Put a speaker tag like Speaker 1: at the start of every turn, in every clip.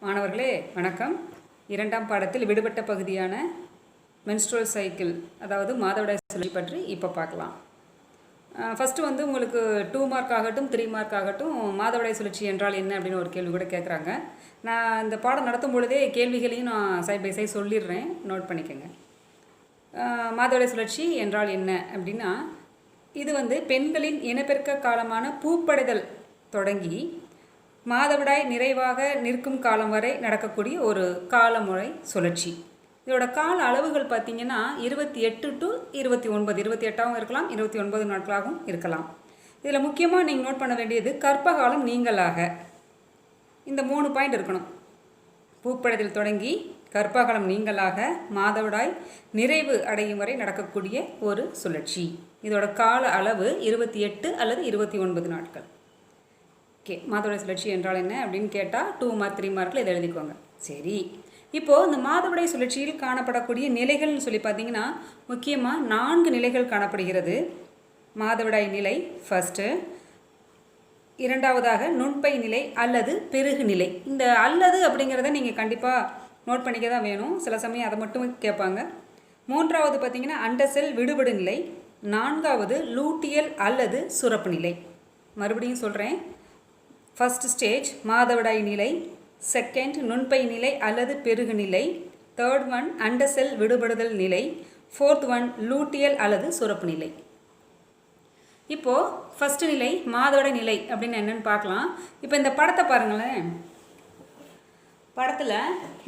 Speaker 1: மாணவர்களே வணக்கம். இரண்டாம் பாடத்தில் விடுபட்ட பகுதியான மென்ஸ்ட்ருவல் சைக்கிள், அதாவது மாதவிடாய் சுழற்சி பற்றி இப்போ பார்க்கலாம். ஃபஸ்ட்டு உங்களுக்கு 2 மார்க் ஆகட்டும் 3 மார்க் ஆகட்டும் மாதவிடாய் சுழற்சி என்றால் என்ன அப்படின்னு ஒரு கேள்வி கூட கேட்குறாங்க. நான் இந்த பாடம் நடத்தும் பொழுதே கேள்விகளையும் நான் சைட் பை சைட் சொல்லிடுறேன், நோட் பண்ணிக்கோங்க. மாதவிடாய் சுழற்சி என்றால் என்ன அப்படின்னா, இது பெண்களின் இனப்பெருக்க காலமான பூப்படைதல் தொடங்கி மாதவிடாய் நிறைவாக நிற்கும் காலம் வரை நடக்கக்கூடிய ஒரு காலமுறை சுழற்சி. இதோட கால அளவுகள் பார்த்திங்கன்னா 28 to 29, 28ஆகவும் இருக்கலாம், 29 நாட்களாகவும் இருக்கலாம். இதில் முக்கியமாக நீங்கள் நோட் பண்ண வேண்டியது கர்ப்பகாலம் நீங்களாக. இந்த 3 பாயிண்ட் இருக்கணும். பூப்படைதல் தொடங்கி கர்ப்பகாலம் நீங்களாக மாதவிடாய் நிறைவு அடையும் வரை நடக்கக்கூடிய ஒரு சுழற்சி. இதோட கால அளவு 28 அல்லது 29 நாட்கள். ஓகே, மாதவிடாய் சுழற்சி என்றால் என்ன அப்படின்னு கேட்டால் 2 மார்க் 3 மார்க்கில் இதை எழுதிக்கோங்க. சரி, இப்போது இந்த மாதவிடாய் சுழற்சியில் காணப்படக்கூடிய நிலைகள்னு சொல்லி பார்த்தீங்கன்னா முக்கியமாக 4 நிலைகள் காணப்படுகிறது. மாதவிடாய் நிலை ஃபஸ்ட்டு, இரண்டாவதாக நுண்பை நிலை அல்லது பெருகு நிலை. இந்த அல்லது அப்படிங்கிறத நீங்கள் கண்டிப்பாக நோட் பண்ணிக்க தான் வேணும், சில சமயம் அதை மட்டும் கேட்பாங்க. மூன்றாவது பார்த்திங்கன்னா அண்டசெல் விடுபடு நிலை. நான்காவது லூட்டியல் அல்லது சுரப்பு நிலை. மறுபடியும் சொல்கிறேன், ஃபஸ்ட் ஸ்டேஜ் மாதவிடாய் நிலை, செகண்ட் நுண்பை நிலை அல்லது பெருகு நிலை, தேர்ட் ஒன் அண்டசெல் விடுபடுதல் நிலை, ஃபோர்த் ஒன் லூட்டியல் அல்லது சுரப்பு நிலை. இப்போது ஃபஸ்ட்டு நிலை மாதவிடாய் நிலை அப்படின்னு என்னென்னு பார்க்கலாம். இப்போ இந்த படத்தை பாருங்களேன். படத்தில்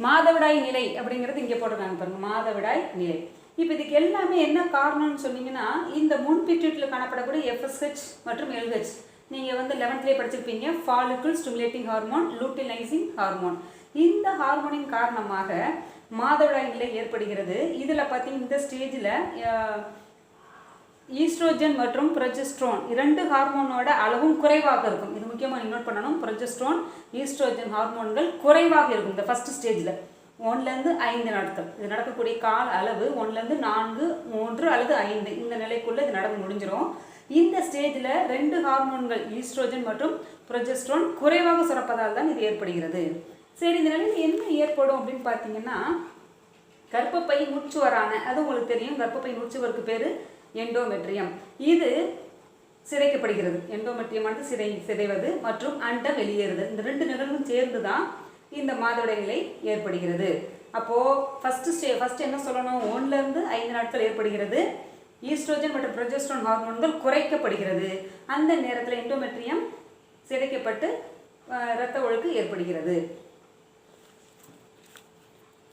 Speaker 1: மாதவிடாய் நிலை அப்படிங்கிறது இங்கே போட்டிருக்காங்க பாருங்கள், மாதவிடாய் நிலை. இப்போ இதுக்கு எல்லாமே என்ன காரணம்னு சொன்னீங்கன்னா, இந்த முன்பிட்யூட்டில் காணப்படக்கூடிய FSH மற்றும் LH நீங்கள் 11th படிச்சிருப்பீங்க. Follicle stimulating hormone, luteinizing hormone. இந்த ஹார்மோனின் காரணமாக மாதவிடாய் நிலை ஏற்படுகிறது. இதில் பார்த்தீங்கன்னா இந்த ஸ்டேஜில் ஈஸ்ட்ரோஜன் மற்றும் ப்ரொஜெஸ்ட்ரோன் 2 ஹார்மோனோட அளவும் குறைவாக இருக்கும். இது முக்கியமாக நீங்கள் நோட் பண்ணணும். ப்ரொஜெஸ்ட்ரோன், ஈஸ்ட்ரோஜன் ஹார்மோன்கள் குறைவாக இருக்கும் இந்த ஃபஸ்ட் ஸ்டேஜில். 1லேருந்து 5 நாட்கள் இது நடக்கக்கூடிய கால அளவு 1லேருந்து 4, 3 அல்லது 5 இந்த நிலைக்குள்ளே இது நடந்து முடிஞ்சிடும். இந்த ஸ்டேஜில் 2 ஹார்மோன்கள் ஈஸ்ட்ரோஜன் மற்றும் ப்ரொஜெஸ்ட்ரோன் குறைவாக சுரப்பதால் தான் இது ஏற்படுகிறது. சரி, இந்த நிலையில் என்ன ஏற்படும் அப்படின்னு பார்த்தீங்கன்னா, கர்ப்பப்பை நுட்சுவரான, அது உங்களுக்கு தெரியும், கர்ப்பப்பை நுட்சுவருக்கு பேர் எண்டோமெட்ரியம். இது சிதைக்கப்படுகிறது. எண்டோமெட்ரியமானது சிதைவது மற்றும் அண்டம் வெளியேறுது. இந்த 2 நிகழ்வும் சேர்ந்து தான் இந்த மாதவிடாய் நிலை ஏற்படுகிறது. அப்போது ஃபஸ்ட்டு என்ன சொல்லணும், 1லேருந்து 5 நாட்கள் ஏற்படுகிறது. ஈஸ்ட்ரோஜன் மற்றும் ப்ரொஜெஸ்ட்ரோன் ஹார்மோன்கள் குறைக்கப்படுகிறது. அந்த நேரத்தில் எண்டோமெட்ரியம் சிதைக்கப்பட்டு இரத்த ஒழுக்கு ஏற்படுகிறது.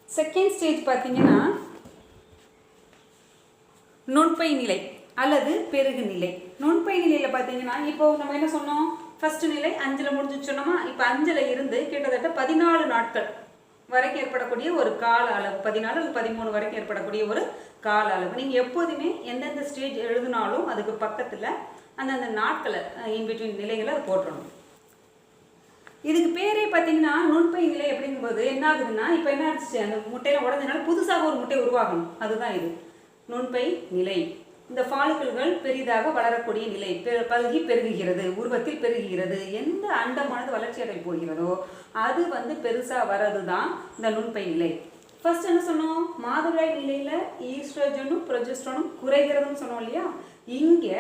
Speaker 1: செகண்ட் ஸ்டேஜ் பார்த்தீங்கன்னா நுண்பை நிலை அல்லது பெருகு நிலை. நுண்பை நிலையில் பார்த்தீங்கன்னா இப்போ நம்ம என்ன சொன்னோம், ஃபர்ஸ்ட் நிலை 5ல் முடிஞ்சு சொன்னோமா. இப்போ 5ல் இருந்து கிட்டத்தட்ட 14 நாட்கள் வரைக்கும் ஏற்படக்கூடிய ஒரு கால அளவு, 14 அல்லது 13 வரைக்கும் ஏற்படக்கூடிய ஒரு கால அளவு. நீங்கள் எப்போதுமே எந்தெந்த ஸ்டேஜ் எழுதினாலும் அதுக்கு பக்கத்தில் அந்தந்த நாட்களை இன்பிட்வீன் நிலைகளை அது போட்டுறணும். இதுக்கு பேரே பார்த்தீங்கன்னா நுண்பை நிலை அப்படிங்கும்போது என்ன ஆகுதுன்னா, இப்போ என்ன ஆச்சு, அந்த முட்டையில் உடஞ்சனால புதுசாக ஒரு முட்டை உருவாகணும், அதுதான் இது நுண்பை நிலை. இந்த ஃபாலிக்கிள்கள் பெரிதாக வளரக்கூடிய நிலை, பல்கி பெருகுகிறது, உருவத்தில் பெருகுகிறது. எந்த அண்டமானது வளர்ச்சி அடைய போகிறதோ அது பெருசாக வர்றது தான் இந்த நுண்பை நிலை. ஃபர்ஸ்ட் என்ன சொன்னோம், மாதவிடாய் நிலையில் ஈஸ்ட்ரோஜனும் ப்ரொஜெஸ்ட்ரோனும் குறைகிறதுன்னு சொன்னோம் இல்லையா. இங்கே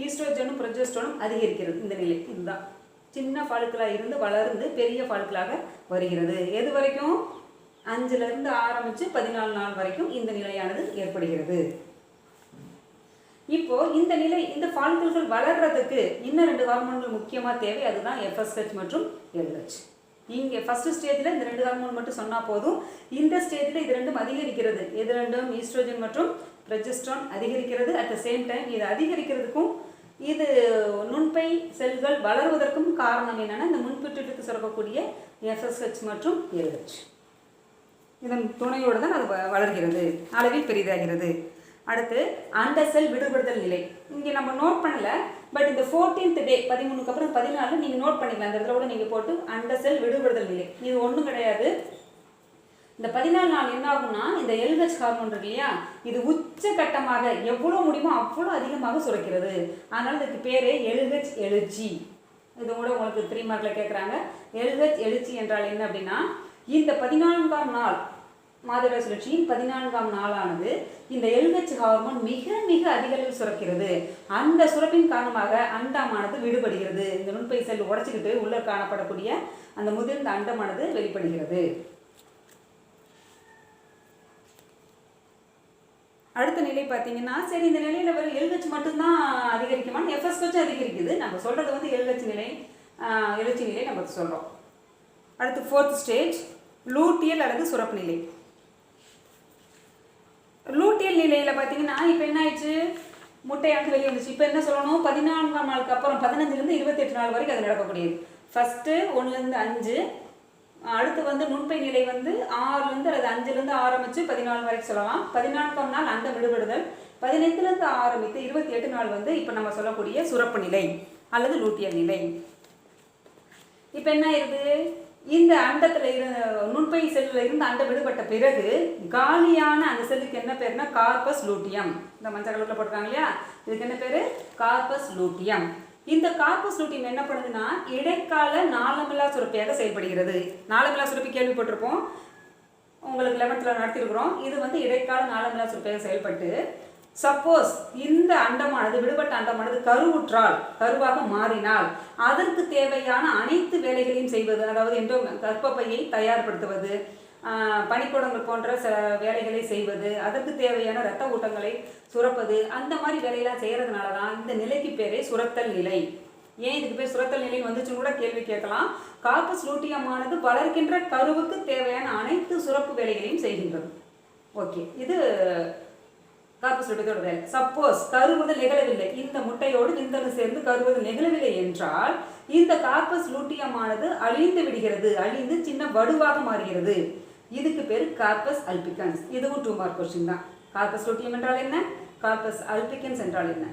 Speaker 1: ஈஸ்ட்ரோஜனும் ப்ரொஜெஸ்ட்ரோனும் அதிகரிக்கிறது. இந்த நிலை இதுதான் சின்ன ஃபாலிக்கிளாக இருந்து வளர்ந்து பெரிய ஃபாலிக்கிளாக வருகிறது. எது வரைக்கும், 5லேருந்து ஆரம்பித்து 14 நாள் வரைக்கும் இந்த நிலையானது ஏற்படுகிறது. இப்போ இந்த நிலை, இந்த ஃபாலிக்கிள்கள் வளர்றதுக்கு இன்னும் 2 ஹார்மோன்கள் முக்கியமாக தேவை, அதுதான் FSH மற்றும் LH. இங்கே ஃபர்ஸ்ட் ஸ்டேஜில் இந்த 2 ஹார்மோன் மட்டும் சொன்னால் போதும். இந்த ஸ்டேஜில் இது 2ம் அதிகரிக்கிறது. இது 2ம் ஈஸ்ட்ரோஜன் மற்றும் ப்ரொஜெஸ்ட்ரான் அதிகரிக்கிறது. அட் த சேம் டைம் இது அதிகரிக்கிறதுக்கும் இது நுண்பை செல்கள் வளருவதற்கும் காரணம் என்னென்னா, இந்த முன்பிட்யூட்டுக்கு சுரக்கக்கூடிய FSH மற்றும் LH இதன் துணையோடு தான் அது வளர்கிறது, அளவில் பெரிதாகிறது. அடுத்து அண்டசெல் விடுபடுதல் நிலை. இங்கே நம்ம நோட் பண்ணலை, பட் இந்த 14th டே 13க்கு அப்புறம் 14 நீங்கள் நோட் பண்ணிக்கலாம். அந்த இடத்துல கூட நீங்கள் போட்டு அண்டசெல் விடுபடுதல் நிலை. இது ஒன்றும் கிடையாது. இந்த 14 நாள் என்ன ஆகும்னா, இந்த LH ஹார்மோன் இருக்கு இல்லையா, இது உச்சகட்டமாக எவ்வளோ முடியுமோ அவ்வளோ அதிகமாக சுரக்கிறது. அதனால் இதுக்கு பேரே LH எழுச்சி. இது கூட உங்களுக்கு 3 மார்க்கில் கேட்குறாங்க. LH எழுச்சி என்றால் என்ன அப்படின்னா, இந்த 14ஆம் நாள் மாதவிடாய் சுழற்சியின் 14ஆம் நாளானது இந்த LH ஹார்மோன் மிக மிக அதிக அளவில் சுரக்கிறது. அந்த சுரப்பின் காரணமாக அண்டமானது விடுபடுகிறது. இந்த நுண்பை செல் உடைச்சிக்கிட்டு உள்ள காணப்படக்கூடிய அந்த முதிர்ந்த அண்டமானது வெளிப்படுகிறது. அடுத்த நிலை பார்த்தீங்கன்னா, சரி இந்த நிலையில் வரும் LH மட்டும்தான் அதிகரிக்குமான்னு FSH அதிகரிக்குது. நம்ம சொல்கிறது வந்து LH நிலை, எழுச்சி நிலை நம்ம சொல்கிறோம். அடுத்து 4th ஸ்டேஜ் லூட்டியல் அல்லது சுரப்பு நிலை. லூட்டியல் நிலையில் பார்த்தீங்கன்னா இப்போ என்ன ஆயிடுச்சு, முட்டையானது வெளியே வந்துச்சு. இப்போ என்ன சொல்லணும், 14ஆம் நாளுக்கு அப்புறம் 15லேருந்து 28 நாள் வரைக்கும் அது நடக்கக்கூடியது. ஃபஸ்ட்டு 1லேருந்து 5, அடுத்து வந்து நுண்பை நிலை வந்து 6லேருந்து அல்லது 5லேருந்து ஆரம்பித்து 14 வரைக்கும் சொல்லலாம். 14ஆம் நாள் அண்டம் விடுபடுதல். 15லேருந்து ஆரம்பித்து 28 நாள் வந்து இப்போ நம்ம சொல்லக்கூடிய சுரப்பு நிலை அல்லது லூட்டியல் நிலை. இப்போ என்ன ஆயிடுது, இந்த அண்டத்தில் நுண்பை செல்லில் இருந்து அண்டம் விடுபட்ட பிறகு காலியான அந்த செல்லுக்கு என்ன பேருனா கார்பஸ் லூட்டியம். இந்த மஞ்சள் கலரில் போட்டிருக்காங்க இல்லையா, இதுக்கு என்ன பேர், கார்பஸ் லூட்டியம். இந்த கார்பஸ் லூட்டியம் என்ன பண்ணுதுன்னா இடைக்கால நாளமில்லா சுரப்பியாக செயல்படுகிறது. நாளமில்லா சுரப்பி கேள்விப்பட்டிருப்போம், உங்களுக்கு 11th நடத்திருக்கிறோம். இது வந்து இடைக்கால நாளமில்லா சுரப்பியாக செயல்பட்டு சப்போஸ் இந்த அண்டமானது விடுபட்ட அண்டமானது கருவுற்றால், கருவாக மாறினால் அதற்கு தேவையான அனைத்து வேலைகளையும் செய்வது, அதாவது கர்ப்பப்பையை தயார்படுத்துவது, பனிக்கூடங்கள் போன்ற வேலைகளை செய்வது, அதற்கு தேவையான இரத்த ஊட்டங்களை சுரப்பது, அந்த மாதிரி வேலையெல்லாம் செய்கிறதுனால தான் இந்த நிலைக்கு பேரே சுரத்தல் நிலை. ஏன் இதுக்கு பேர் சுரத்தல் நிலைன்னு வந்துச்சுன்னு கூட கேள்வி கேட்கலாம். கார்பஸ் லூட்டியமானது வளர்க்கின்ற கருவுக்கு தேவையான அனைத்து சுரப்பு வேலைகளையும் செய்கின்றது. ஓகே, இது கார்பஸ் லூட்டியத்தோட வேலை. சப்போஸ் கருவுதல் நிகழவில்லை, இந்த முட்டையோடு விந்தணு சேர்ந்து கருவுதல் நிகழவில்லை என்றால் இந்த கார்பஸ் லூட்டியமானது அழிந்து விடுகிறது, அழிந்து சின்ன வடுவாக மாறுகிறது. இதுக்கு பேர் கார்பஸ் அல்பிகன்ஸ். இதுவும் 2 மார்க் கொஸ்டின் தான். கார்பஸ் லூட்டியம் என்றால் என்ன, கார்பஸ் அல்பிகன்ஸ் என்றால் என்ன.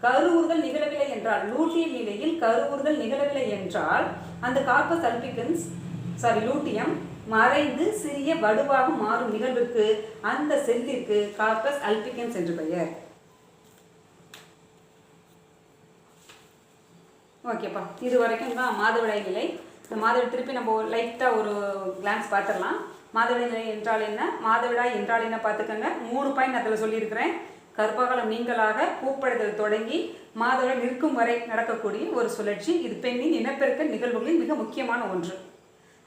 Speaker 1: கருவுறுதல் நிகழவில்லை என்றால், லூட்டியல் நிலையில் கருவுறுதல் நிகழவில்லை என்றால் அந்த கார்பஸ் அல்பிகன்ஸ் லூட்டியம் மறைந்து சிறிய வடுவாக மாறும் நிகழ்விற்கு அந்த செல்லிற்கு கார்பஸ் அல்பிகன்ஸ் என்று பெயர். ஓகேப்பா, இது வரைக்கும் தான் மாதவிடாய் நிலை. இந்த மாதவிடாய் திருப்பி நம்ம லைட்டாக ஒரு கிளான்ஸ் பார்த்துடலாம். மாதவிடாய் நிலை என்றால் என்ன, மாதவிடாய் என்றால் என்ன பார்த்துக்கோங்க. 3 பாயிண்ட் அதில் சொல்லியிருக்கிறேன். கர்ப்பகாலம் நீங்களாக பூப்படைதல் தொடங்கி மாதவிடாய் நிற்கும் வரை நடக்கக்கூடிய ஒரு சுழற்சி. இது பெண்ணின் இனப்பெருக்க நிகழ்வுகளில் மிக முக்கியமான ஒன்று.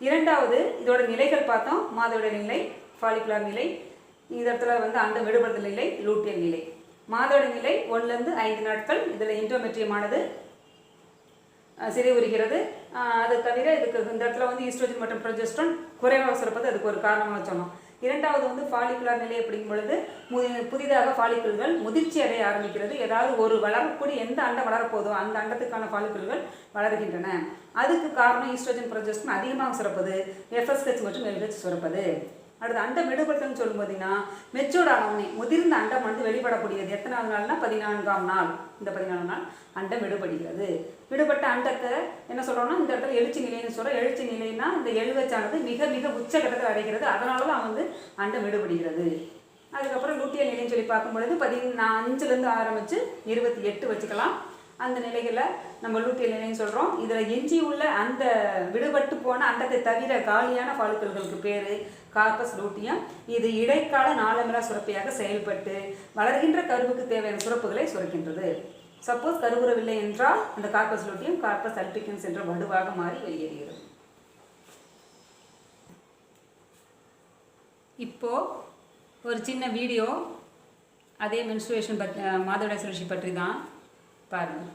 Speaker 1: 2வது இதோட நிலைகள் பார்த்தோம். மாதவிடாய் நிலை, ஃபாலிகுலர் நிலை, இந்த இடத்துல வந்து அண்டம் விடுபடுதல் நிலை, லூட்டியல் நிலை. மாதவிடாய் நிலை 1லேருந்து 5 நாட்கள். இதில் எண்டோமெட்ரியமானது சிதைவுறுகிறது. அது தவிர இதுக்கு இந்த இடத்துல வந்து ஈஸ்ட்ரோஜன் மற்றும் ப்ரொஜெஸ்ட்ரான் குறைவாக சுரப்பது அதுக்கு ஒரு காரணமாக சொன்னோம். 2வது வந்து ஃபாலிகுலர் நிலை அப்படிங்கும் பொழுது புதிதாக ஃபாலிக்குள்கள் முதிர்ச்சி அடைய ஆரம்பிக்கிறது. ஏதாவது ஒரு வளரக்கூடிய எந்த அண்டம் வளரப்போதோ அந்த அண்டத்துக்கான ஃபாலிக்குள்கள் வளர்கின்றன. அதுக்கு காரணம் ஈஸ்ட்ரோஜன் ப்ரொஜெஸ்ட்ரான் அதிகமாக சுரப்பது, FSH மற்றும் LH சுரப்பது. அடுத்து அண்டம் விடுபடுதல்னு சொல்லும் போதீங்கன்னா மெச்சூர்ட் ஆனவனே முதிர்ந்த அண்டம் வந்து வெளிப்படக்கூடியது. எத்தனாவது நாள்னா 14ஆம் நாள். இந்த 14ஆம் நாள் அண்டம் விடுபடுகிறது. விடுபட்ட அண்டத்தை என்ன சொல்கிறோம்னா இந்த இடத்துல எழுச்சி நிலைன்னு சொல்கிறோம். எழுச்சி நிலைன்னா இந்த LH ஆனது மிக மிக உச்சகட்டத்தில் அடைகிறது. அதனால தான் வந்து அண்டம் விடுபடுகிறது. அதுக்கப்புறம் லூட்டியல் நிலைன்னு சொல்லி பார்க்கும்பொழுது 15லேருந்து ஆரம்பித்து 28 வச்சுக்கலாம். அந்த நிலைகளை நம்ம லூட்டியல் நிலைன்னு சொல்கிறோம். இதில் எஞ்சி உள்ள அந்த விடுபட்டு போன அண்டத்தை தவிர காலியான ஃபாலிக்கல்களுக்கு பேர் கார்பஸ் லூட்டியம். இது இடைக்கால நாளமில்லா சுரப்பியாக செயல்பட்டு வளர்கின்ற கருவுக்கு தேவையான சுரப்புகளை சுரக்கின்றது. சப்போஸ் கருவுறவில்லை என்றால் அந்த கார்பஸ் லூட்டியம் கார்பஸ் அல்பிகன்ஸ் என்ற வடுவாக மாறி வெளியேறுகிறது. இப்போது ஒரு சின்ன வீடியோ அதே மென்ஸ்ட்ருவேஷன் மாதவிடாய் சுழற்சி பற்றி தான் பாருங்கள்.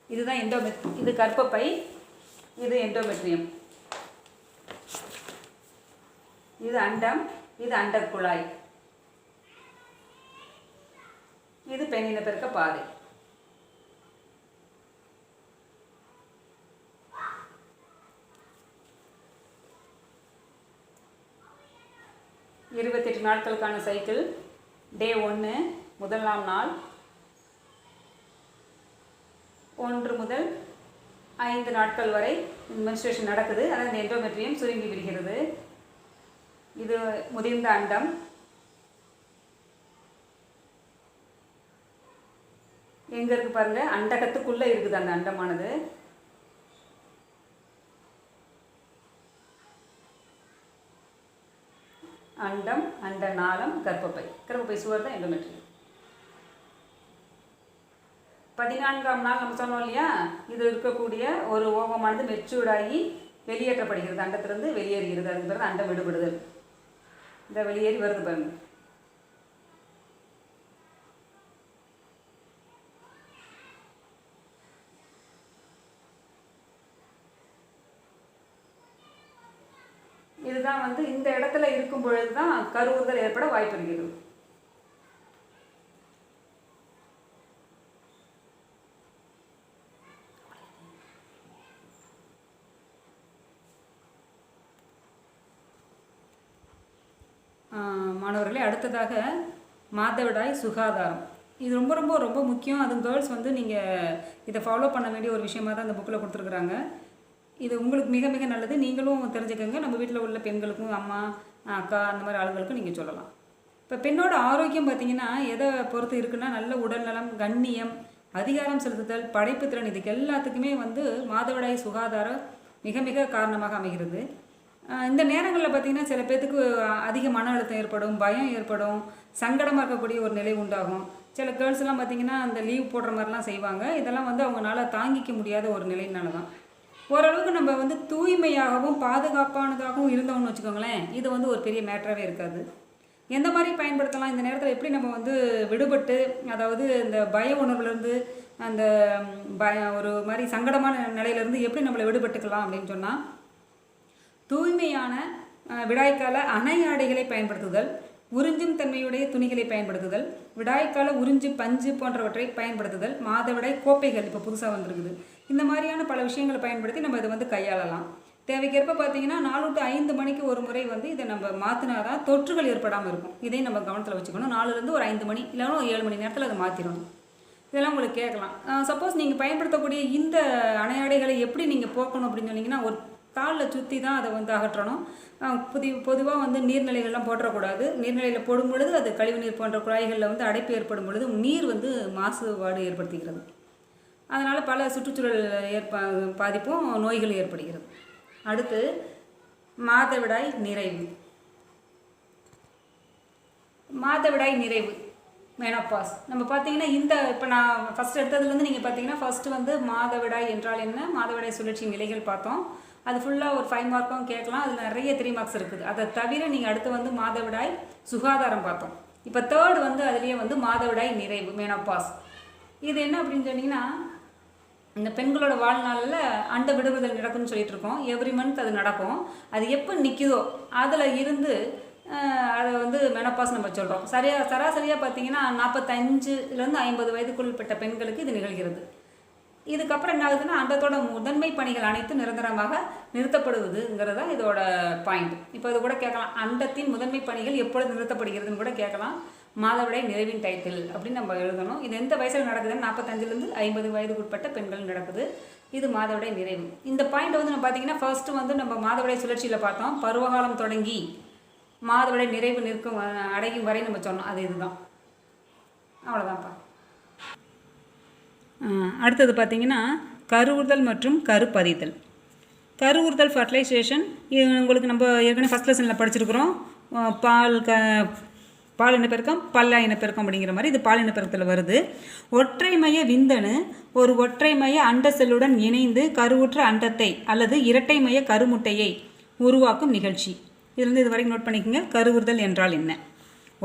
Speaker 1: இதுதான் இது கர்ப்பப்பை, இது எண்டோமெட்ரியம், இது அண்டம், இது அண்டக்குழாய், இது பெண்ணின பெருக்க பாதை. இருபத்தெட்டு நாட்களுக்கான சைக்கிள். டே 1 முதலாம் நாள் 1 முதல் 5 நாட்கள் வரை மென்ஸ்ட்ரேஷன் நடக்குது. அதாவது இந்த எண்டோமெட்ரியம் சுருங்கி விடுகிறது. இது முதிர்ந்த அண்டம். எங்கே இருக்குது பாருங்கள், அண்டகத்துக்குள்ளே இருக்குது அந்த அண்டமானது. அண்டம், அண்ட நாளம், கர்ப்பப்பை. கர்ப்பப்பை சுவர் தான் எண்டோமெட்ரியம். 14ஆம் நாள் நம்ம சொன்னோம் இல்லையா, இது இருக்கக்கூடிய ஒரு ஓவமானது மெச்சூர்டாகி வெளியேற்றப்படுகிறது, அண்டத்திலிருந்து வெளியேறுகிறது. அதுக்கு பிறகு அண்டம் விடுபடுதல். இந்த வெளியேறி வருது பாருங்க. இதுதான் வந்து இந்த இடத்துல இருக்கும் பொழுது தான் கருவுறுதல் ஏற்பட வாய்ப்பு இருக்கிறது. மாணவர்களே, அடுத்ததாக மாதவிடாய் சுகாதாரம். இது ரொம்ப ரொம்ப ரொம்ப முக்கியம். அது கேர்ள்ஸ் வந்து நீங்கள் இதை ஃபாலோ பண்ண வேண்டிய ஒரு விஷயமாக தான் இந்த புக்கில் கொடுத்துருக்குறாங்க. இது உங்களுக்கு மிக மிக நல்லது. நீங்களும் தெரிஞ்சுக்கோங்க. நம்ம வீட்டில் உள்ள பெண்களுக்கும், அம்மா, அக்கா, அந்த மாதிரி ஆளுங்களுக்கும் நீங்கள் சொல்லலாம். இப்போ பெண்ணோட ஆரோக்கியம் பார்த்திங்கன்னா எதை பொறுத்து இருக்குன்னா, நல்ல உடல்நலம், கண்ணியம், அதிகாரம் செலுத்துதல், படைப்பு திறன், இதுக்கு எல்லாத்துக்குமே வந்து மாதவிடாய் சுகாதாரம் மிக மிக காரணமாக அமைகிறது. இந்த நேரங்களில் பார்த்திங்கன்னா சில பேர்த்துக்கு அதிக மன அழுத்தம் ஏற்படும், பயம் ஏற்படும், சங்கடமாக இருக்கக்கூடிய ஒரு நிலை உண்டாகும். சில கேர்ள்ஸ்லாம் பார்த்திங்கன்னா அந்த லீவ் போடுற மாதிரிலாம் செய்வாங்க. இதெல்லாம் வந்து அவங்களால தாங்கிக்க முடியாத ஒரு நிலையினால தான். ஓரளவுக்கு நம்ம வந்து தூய்மையாகவும் பாதுகாப்பானதாகவும் இருந்தோம்னு வச்சுக்கோங்களேன், இது வந்து ஒரு பெரிய மேட்டராகவே இருக்காது. எந்த மாதிரி பயன்படுத்தலாம், இந்த நேரத்தில் எப்படி நம்ம வந்து விடுபட்டு, அதாவது இந்த பய உணர்வுலேருந்து, அந்த ஒரு மாதிரி சங்கடமான நிலையிலேருந்து எப்படி நம்மளை விடுபட்டுக்கலாம் அப்படின்னு சொன்னால், தூய்மையான விடாய்க்கால அணை ஆடைகளை பயன்படுத்துதல், உறிஞ்சும் தன்மையுடைய துணிகளை பயன்படுத்துதல், விடாய்க்கால உறிஞ்சு பஞ்சு போன்றவற்றை பயன்படுத்துதல், மாதவிடாய் கோப்பைகள் இப்போ புதுசாக வந்திருக்குது. இந்த மாதிரியான பல விஷயங்களை பயன்படுத்தி நம்ம இதை வந்து கையாளலாம். தேவைக்கேற்ப பார்த்தீங்கன்னா 4 to 5 மணிக்கு ஒரு முறை வந்து இதை நம்ம மாற்றினா தான் தொற்றுகள் ஏற்படாமல் இருக்கும். இதையும் நம்ம கவனத்தில் வச்சுக்கணும். 4லேருந்து ஒரு 5 மணி இல்லைன்னா 7 மணி நேரத்தில் அதை மாற்றிடணும். இதெல்லாம் உங்களுக்கு கேட்கலாம். சப்போஸ் நீங்கள் பயன்படுத்தக்கூடிய இந்த அணையாடைகளை எப்படி நீங்கள் போக்கணும் அப்படின்னு சொன்னீங்கன்னா, ஒரு காலில் சுற்றி தான் அதை வந்து அகற்றணும். பொதுவாக வந்து நீர்நிலைகள்லாம் போட்டக்கூடாது. நீர்நிலையில் போடும் பொழுது அது கழிவுநீர் போன்ற குழாய்களில் வந்து அடைப்பு ஏற்படும் பொழுது நீர் வந்து மாசுபாடு ஏற்படுத்துகிறது. அதனால் பல சுற்றுச்சூழல் பாதிப்பும் நோய்கள் ஏற்படுகிறது. அடுத்து மாதவிடாய் நிறைவு. மாதவிடாய் நிறைவு, மெனோபாஸ். நம்ம பார்த்தீங்கன்னா இந்த இப்போ நான் ஃபஸ்ட் எடுத்ததுலேருந்து நீங்கள் பார்த்தீங்கன்னா ஃபஸ்ட்டு வந்து மாதவிடாய் என்றால் என்ன, மாதவிடாய் சுழற்சி நிலைகள் பார்த்தோம். அது ஃபுல்லாக ஒரு 5 மார்க்கும் கேட்கலாம். அதில் நிறைய 3 மார்க்ஸ் இருக்குது. அதை தவிர நீங்கள் அடுத்து வந்து மாதவிடாய் சுகாதாரம் பார்த்தோம். இப்போ தேர்டு வந்து அதுலேயே வந்து மாதவிடாய் நிறைவு, மெனோபாஸ். இது என்ன அப்படின்னு சொன்னீங்கன்னா, இந்த பெண்களோட வாழ்நாளில் அண்ட விடுபடுதல் நடக்கும்னு சொல்லிட்டு இருக்கோம். எவ்ரி மந்த் அது நடக்கும். அது எப்போ நிற்குதோ அதில் இருந்து அதை வந்து மெனோபாஸ் நம்ம சொல்கிறோம். சராசரியாக பார்த்தீங்கன்னா 45லேருந்து 50 வயதுக்குள்பட்ட பெண்களுக்கு இது நிகழ்கிறது. இதுக்கப்புறம் என்ன ஆகுதுன்னா, அண்டத்தோட முதன்மை பணிகள் அனைத்தும் நிரந்தரமாக நிறுத்தப்படுவதுங்கிறதா இதோட பாயிண்ட். இப்போ இது கூட கேட்கலாம், அண்டத்தின் முதன்மை பணிகள் எப்பொழுது நிறுத்தப்படுகிறதுன்னு கூட கேட்கலாம். மாதவிடாய் நிறைவின் டைட்டில் அப்படின்னு நம்ம எழுதணும். இது எந்த வயசில் நடக்குதுன்னு 45லேருந்து 50 வயதுக்குட்பட்ட பெண்கள் நடக்குது. இது மாதவிடாய் நிறைவு. இந்த பாயிண்ட் வந்து நம்ம பார்த்தீங்கன்னா ஃபர்ஸ்ட்டு வந்து நம்ம மாதவிடாய் சுழற்சியில் பார்த்தோம். பருவகாலம் தொடங்கி மாதவிடாய் நிறைவு நிற்கும் அடையும் வரை நம்ம சொன்னோம். அது இதுதான். அவ்வளோதான்ப்பா. அடுத்தது பார்த்திங்கன்னா கருவுறுதல் மற்றும் கருப்பதித்தல். கருவுறுதல் ஃபர்டிலைசேஷன், இது உங்களுக்கு நம்ம ஏற்கனவே ஃபஸ்ட் லெசனில் படிச்சிருக்கிறோம். பால் இனப்பெருக்கம், பல்ல இனப்பெருக்கம் அப்படிங்கிற மாதிரி இது பால் இனப்பெருக்கத்தில் வருது. ஒற்றைமைய விந்தணு ஒரு ஒற்றைமைய அண்ட செல்லுடன் இணைந்து கருவுற்ற அண்டத்தை அல்லது இரட்டைமைய கருமுட்டையை உருவாக்கும் நிகழ்ச்சி. இதுலேருந்து இது வரைக்கும் நோட் பண்ணிக்கோங்க. கருவுறுதல் என்றால் என்ன?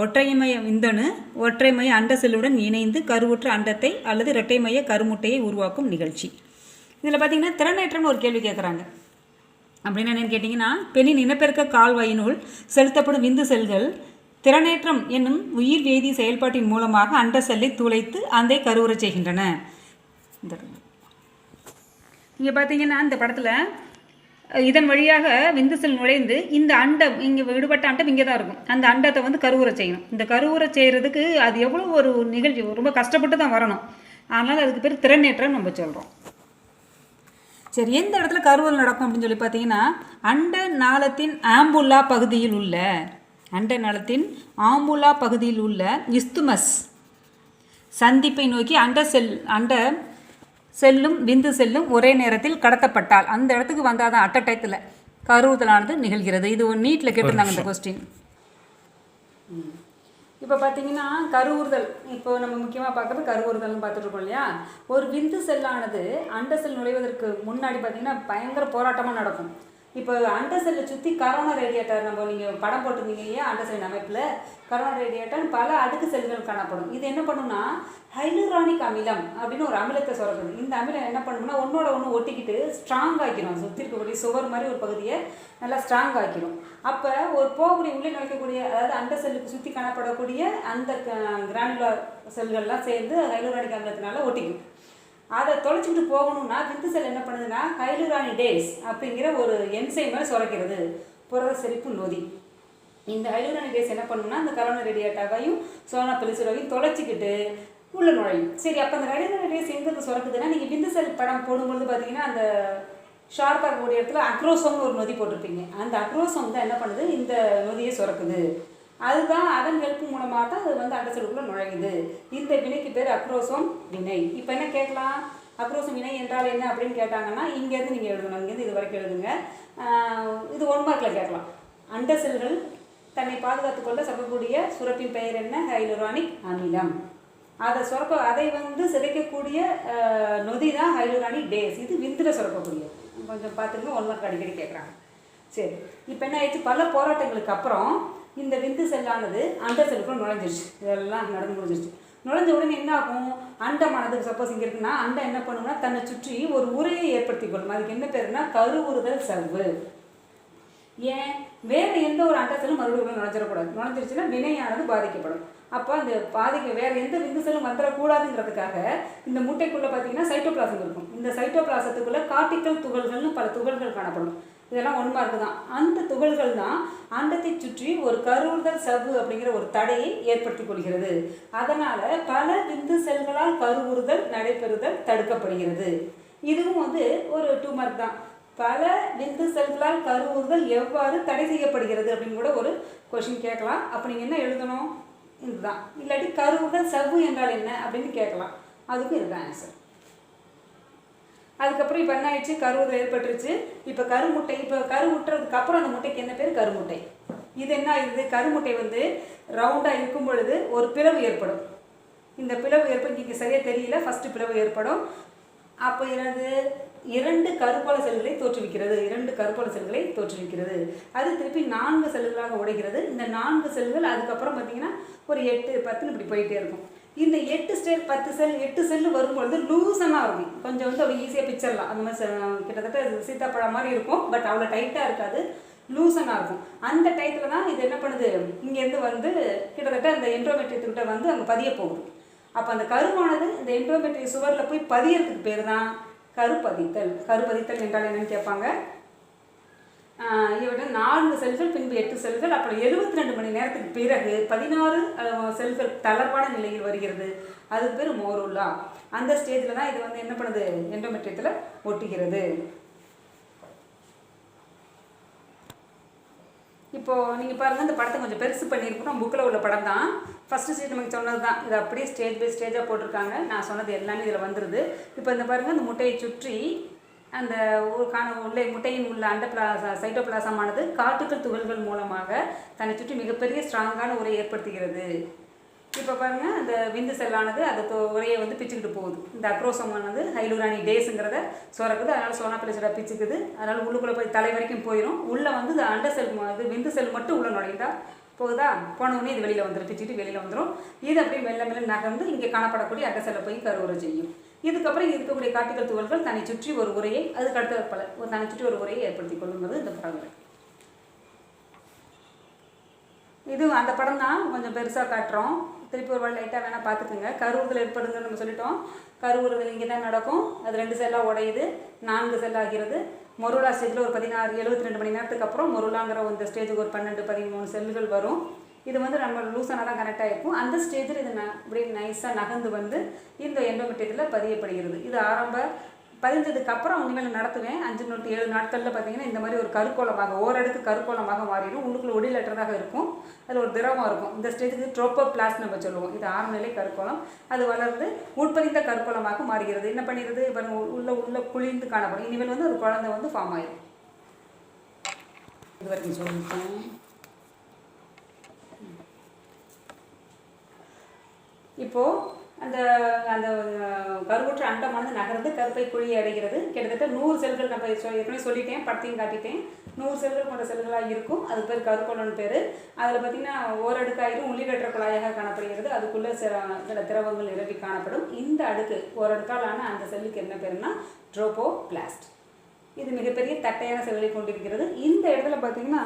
Speaker 1: ஒற்றைமைய விந்தணு ஒற்றைமைய அண்ட செல்லுடன் இணைந்து கருவுற்ற அண்டத்தை அல்லது இரட்டைமைய கருமுட்டையை உருவாக்கும் நிகழ்ச்சி. இதில் பார்த்திங்கன்னா திறனேற்றம்னு ஒரு கேள்வி கேட்குறாங்க. அப்படின்னு என்னென்னு கேட்டிங்கன்னா, பெண்ணின் இனப்பெருக்க கால்வாயினுள் செலுத்தப்படும் விந்து செல்கள் திறனேற்றம் என்னும் உயிர் வேதி செயல்பாட்டின் மூலமாக அண்ட செல்லை துளைத்து அதை கருவுறச் செய்கின்றன. இங்கே பார்த்தீங்கன்னா இந்த படத்தில் இதன் வழியாக விந்து செல் நுழைந்து இந்த அண்டம், இங்கே விடுபட்ட அண்டம் இங்கே தான் இருக்கும், அந்த அண்டத்தை வந்து கருவுறச் செய்யணும். இந்த கருவுறச் செய்கிறதுக்கு அது எவ்வளோ ஒரு நிகழ்ச்சி, ரொம்ப கஷ்டப்பட்டு தான் வரணும். அதனால் அதுக்கு பேர் திறனேற்றம் நம்ம சொல்கிறோம். சரி, எந்த இடத்துல கருவுறல் நடக்கும் அப்படின்னு சொல்லி பார்த்தீங்கன்னா, அண்ட நாளத்தின் ஆம்புலா பகுதியில் உள்ள இஸ்துமஸ் சந்திப்பை நோக்கி அண்ட செல்லும் விந்து செல்லும் ஒரே நேரத்தில் கடத்தப்பட்டால் அந்த இடத்துக்கு வந்தால் தான் அட்ட டயத்தில் கருவுறுதலானது நிகழ்கிறது. இது ஒரு நீட்டில் கேட்டிருந்தாங்க இந்த கொஸ்டின். இப்போ பார்த்தீங்கன்னா கருவுறுதல், இப்போ நம்ம முக்கியமாக பார்க்குறது கருவுறுதல்னு பார்த்துட்ருக்கோம் இல்லையா. ஒரு விந்து செல்லானது அண்ட செல் நுழைவதற்கு முன்னாடி பார்த்தீங்கன்னா பயங்கர போராட்டமாக நடக்கும். இப்போ அண்ட செல்லை சுற்றி கரோனா ரேடியேட்டர், நம்ம நீங்கள் படம் போட்டிருந்தீங்க இல்லையா, அண்ட செல் அமைப்பில் கரோனா ரேடியேட்டர் பல அடுக்கு செல்கள் காணப்படும். இது என்ன பண்ணுன்னா ஹைலூரானிக் அமிலம் அப்படின்னு ஒரு அமிலத்தை சுரக்குது. இந்த அமிலம் என்ன பண்ணும்னா ஒன்றோட ஒன்று ஒட்டிக்கிட்டு ஸ்ட்ராங் ஆக்கிடும். சுற்றி இருக்கக்கூடிய சுவர் மாதிரி ஒரு பகுதியை நல்லா ஸ்ட்ராங் ஆக்கிடும். அப்போ ஒரு போகக்கூடிய உள்ளே நுழைக்கக்கூடிய, அதாவது அண்ட செல்லுக்கு சுற்றி காணப்படக்கூடிய அந்த கிரானுலர் செல்கள்லாம் சேர்ந்து ஹைலூரானிக் அமிலத்தினால ஒட்டிக்கும். அதை தொலைச்சிட்டு போகணும்னா விந்து செல் என்ன பண்ணுதுன்னா ஹைலூரானிடேஸ் அப்படிங்கிற ஒரு என்சைமை சுரக்கிறது, புரத செறிப்பு நொதி. இந்த ஹைலூரானிடேஸ் என்ன பண்ணுன்னா அந்த கரோனா ரேடியேட்டாவையும் சோனா பெலிசுராவையும் தொலைச்சிக்கிட்டு உள்ள நுழையும். சரி, அப்போ அந்த ஹைலூரானிடேஸ் எங்கே சுரக்குதுன்னா, நீங்கள் விந்து செல் படம் போடும்பொழுது பார்த்தீங்கன்னா அந்த ஷார்ப்பாக இருக்கக்கூடிய இடத்துல அக்ரோசோம்னு ஒரு நொதி போட்டிருப்பீங்க. அந்த அக்ரோசோம் தான் என்ன பண்ணுது, இந்த நொதியை சுரக்குது. அதுதான் அதன் ஹெல்ப் மூலமாக தான் அது வந்து அண்ட செல்லுக்குள்ளே நுழையுது. இந்த வினைக்கு பேர் அக்ரோசோம் வினை. இப்போ என்ன கேட்கலாம், அக்ரோசோம் வினை என்றால் என்ன அப்படின்னு கேட்டாங்கன்னா இங்கேருந்து நீங்கள் எழுதணும். இங்கேருந்து இது வரைக்கும் எழுதுங்க. இது 1 மார்க்கில் கேட்கலாம். அண்ட செல்கள் தன்னை பாதுகாத்துக்கொள்ள சுரக்கக்கூடிய சுரப்பின் பெயர் என்ன, ஹைலூரானிக் அமிலம். அதை வந்து சிதைக்கக்கூடிய நொதி தான் ஹைலூரானிக் டேஸ். இது விந்தில் சுரக்கக்கூடியது. கொஞ்சம் பார்த்துங்க, 1 மார்க் அடிக்கடி கேட்குறாங்க. சரி, இப்போ என்ன ஆயிடுச்சு, பல போராட்டங்களுக்கு அப்புறம் இந்த விந்து செல்லானது அண்ட செல்லுக்குள்ள நுழைஞ்சிருச்சு. இதெல்லாம் நடந்து முடிஞ்சிருச்சு. நுழைஞ்ச உடனே என்ன ஆகும், அண்டமானது சப்போஸ் இங்கே இருக்குன்னா அண்டம் என்ன பண்ணுன்னா தன்னை சுற்றி ஒரு உரையை ஏற்படுத்தி கொள்ளும். அதுக்கு என்ன பேருன்னா கருவுறுதல் சவ்வு. ஏன், வேறு எந்த ஒரு அண்ட செல்லும் மறுபடியும் நுழைஞ்சிடக்கூடாது. நுழைஞ்சிருச்சுன்னா வினையானது பாதிக்கப்படும். அப்போ அந்த வேறு எந்த விந்து செல்லும் வந்துடக்கூடாதுங்கிறதுக்காக இந்த முட்டைக்குள்ளே பார்த்தீங்கன்னா சைட்டோபிளாசம் இருக்கும். இந்த சைட்டோபிளாசத்துக்குள்ளே கார்டிக்கல் துகள்கள்னு பல துகள்கள் காணப்படும். இதெல்லாம் 1 மார்க்கு தான். அந்த துகள்கள் தான் அண்டத்தை சுற்றி ஒரு கருவுறுதல் சவ்வு அப்படிங்கிற ஒரு தடையை ஏற்படுத்தி கொள்கிறது. அதனால் பல விந்து செல்களால் கருவுறுதல் நடைபெறுதல் தடுக்கப்படுகிறது. இதுவும் வந்து ஒரு 2 மார்க் தான். பல விந்து செல்களால் கருவுறுதல் எவ்வாறு தடை செய்யப்படுகிறது அப்படின்னு கூட ஒரு கொஷின் கேட்கலாம். அப்போ நீங்கள் என்ன எழுதணும், இதுதான். இல்லாட்டி கருவுறுதல் சவ்வு என்றால் என்ன அப்படின்னு கேட்கலாம். அதுக்கும் இதுதான் ஆன்சர். அதுக்கப்புறம் இப்போ என்ன ஆயிடுச்சு, கருவுறுதல் ஏற்பட்டுருச்சு. இப்போ கருமுட்டை, இப்போ கருவுட்டுறதுக்கு அப்புறம் அந்த முட்டைக்கு என்ன பேர், கருமுட்டை. இது என்ன ஆகுது, கருமுட்டை வந்து ரவுண்டாக இருக்கும் பொழுது ஒரு பிளவு ஏற்படும். இந்த பிளவு இங்கே சரியாக தெரியல, ஃபஸ்ட்டு பிளவு ஏற்படும். அப்போ என்னது, 2 கருப்போல செல்களை தோற்றுவிக்கிறது. 2 கருப்போல செல்களை தோற்றுவிக்கிறது. அது திருப்பி 4 செல்களாக உடைகிறது. இந்த 4 செல்கள் அதுக்கப்புறம் பார்த்தீங்கன்னா ஒரு 8, 10 இப்படி போயிட்டே இருக்கும். இந்த 8 ஸ்டேஜ் 10 செல் 8 செல்லு வரும்பொழுது லூசனாக இருக்கும். கொஞ்சம் வந்து அவ்வளோ ஈஸியாக பிச்சிடலாம். அந்த மாதிரி கிட்டத்தட்ட சீத்தாப்பழம் மாதிரி இருக்கும். பட் அவ்வளோ டைட்டாக இருக்காது, லூசனாக இருக்கும். அந்த டயத்தில் தான் இது என்ன பண்ணுது, இங்கேருந்து வந்து கிட்டத்தட்ட அந்த என்ட்ரோமெட்ரியத்துக்கிட்ட வந்து அங்கே பதிய போகுது. அப்போ அந்த கருவானது இந்த என்ட்ரோமெட்ரிய சுவரில் போய் பதியறதுக்கு பேர் தான் கருப்பதித்தல். கருப்பதித்தல் என்றால் என்னன்னு கேட்பாங்க. இவற்றை 4 செல்கள், பின்பு 8 செல்கள், அப்புறம் 72 மணி நேரத்துக்கு பிறகு 16 செல்கள் தளர்வான நிலையில் வருகிறது. அதுக்கு பேர் மோருல்லா. அந்த ஸ்டேஜில் தான் இது வந்து என்ன பண்ணுது, எண்டோமெட்ரியத்தில் ஒட்டுகிறது. இப்போது நீங்கள் பாருங்கள், இந்த படத்தை கொஞ்சம் பெருசு பண்ணியிருக்கோம். புக்கில் உள்ள படம் தான். ஃபஸ்ட்டு ஸ்டேஜ் நமக்கு சொன்னது தான். இது அப்படியே ஸ்டேஜ் பை ஸ்டேஜாக போட்டிருக்காங்க. நான் சொன்னது எல்லாமே இதில் வந்துடுது. இப்போ இந்த பாருங்கள், இந்த முட்டையை சுற்றி அந்த உள்ளே முட்டையின் உள்ள சைட்டோபிளாசமானது கார்டிக்கல் துகள்கள் மூலமாக தன்னை சுற்றி மிகப்பெரிய ஸ்ட்ராங்கான உரையை ஏற்படுத்துகிறது. இப்போ பாருங்கள், அந்த விந்து செல்லானது அந்த உரையை வந்து பிச்சுக்கிட்டு போகுது. இந்த அக்ரோசோமானது ஹைலூரானிக் டேஸுங்கிறத சுரக்குது. அதனால் சோனா பெலிசுரா பிச்சுக்குது. அதனால் உள்ளுக்குள்ளே போய் தலை வரைக்கும் போயிடும். உள்ளே வந்து இந்த அண்ட செல் இது விந்து செல் மட்டும் உள்ளே நுழைந்தா போகுதா, போனவுடனே இது வெளியில் வந்துடும், பிச்சுட்டு வெளியில் வந்துடும். இது அப்படியே மெல்ல மெல்ல நகர்ந்து இங்கே காணப்படக்கூடிய அண்ட செல்லை போய் கருவுரை செய்யும். இதுக்கப்புறம் இருக்கக்கூடிய கார்டிக்கல் துகள்கள் தன்னை சுற்றி ஒரு உரையை, அதுக்கு அடுத்த தன்னை சுற்றி ஒரு உரையை ஏற்படுத்தி கொள்ளுங்கிறது இந்த படங்கள். இது அந்த படம் தான் கொஞ்சம் பெருசாக காட்டுறோம். திருப்பி ஒரு லைட்டாக வேணால் பார்த்துக்குங்க. கருவுறுதல் ஏற்படுதுன்னு நம்ம சொல்லிட்டோம். கருவுறுதல் இங்கே தான் நடக்கும். அது 2 செல்லாக உடையுது, 4 செல் ஆகிறது. மொருலா ஸ்டேஜில் ஒரு 72 மணி நேரத்துக்கு அப்புறம் மொருலாங்கிற இந்த ஸ்டேஜுக்கு ஒரு 12, 13 செல்கள் வரும். இது வந்து நம்ம லூசனாக தான் கனெக்ட் ஆகிருக்கும். அந்த ஸ்டேஜில் இது இப்படி நைஸாக நகர்ந்து வந்து இந்த எண்டோமெட்ரியத்தில் பதியப்படுகிறது. இது ஆரம்ப பதிஞ்சதுக்கப்புறம் இனிமேல் நடத்துவேன் 5 to 7 நாட்களில் பார்த்தீங்கன்னா இந்த மாதிரி ஒரு கருக்கோளமாக ஓரடுக்கு கருக்கோளமாக மாறிடும். உள்ளுக்குள்ள ஒடிலற்றதாக இருக்கும், அதில் ஒரு திரவம் இருக்கும். இந்த ஸ்டேஜுக்கு ட்ரோப்போபிளாஸ்ட் நம்ம சொல்லுவோம். இது ஆரம்ப நிலை கருக்கோளம். அது வளர்ந்து உட்பதிந்த கருக்கோளமாக மாறுகிறது. என்ன பண்ணிடுது, இப்போ உள்ள குளிர்ந்து காணப்படும். இனிமேல் வந்து ஒரு குழந்தை வந்து ஃபார்ம் ஆயிடும். இது வரைக்கும் சொல்லிட்டேன். இப்போது அந்த அந்த கருவுற்ற அண்டமானது நகர்ந்து கருப்பை குழியை அடைகிறது. கிட்டத்தட்ட 100 செல்கள் நம்ம ஏற்கனவே சொல்லிட்டேன், படத்தையும் காட்டிட்டேன். 100 செல்கள் கொண்ட செல்களாக இருக்கும். அது பேர் கருக்கோளம்னு பேர். அதில் பார்த்திங்கன்னா ஓரடுக்காயிரும் உள்ளிடற்ற குழாயாக காணப்படுகிறது. அதுக்குள்ளே சில திரவங்கள் நிரப்பி காணப்படும். இந்த அடுக்கு ஓரடுக்காலான அந்த செல்லுக்கு என்ன பேருன்னா ட்ரோபோபிளாஸ்ட். இது மிகப்பெரிய தட்டையான செல்களை கொண்டிருக்கிறது. இந்த இடத்துல பார்த்திங்கன்னா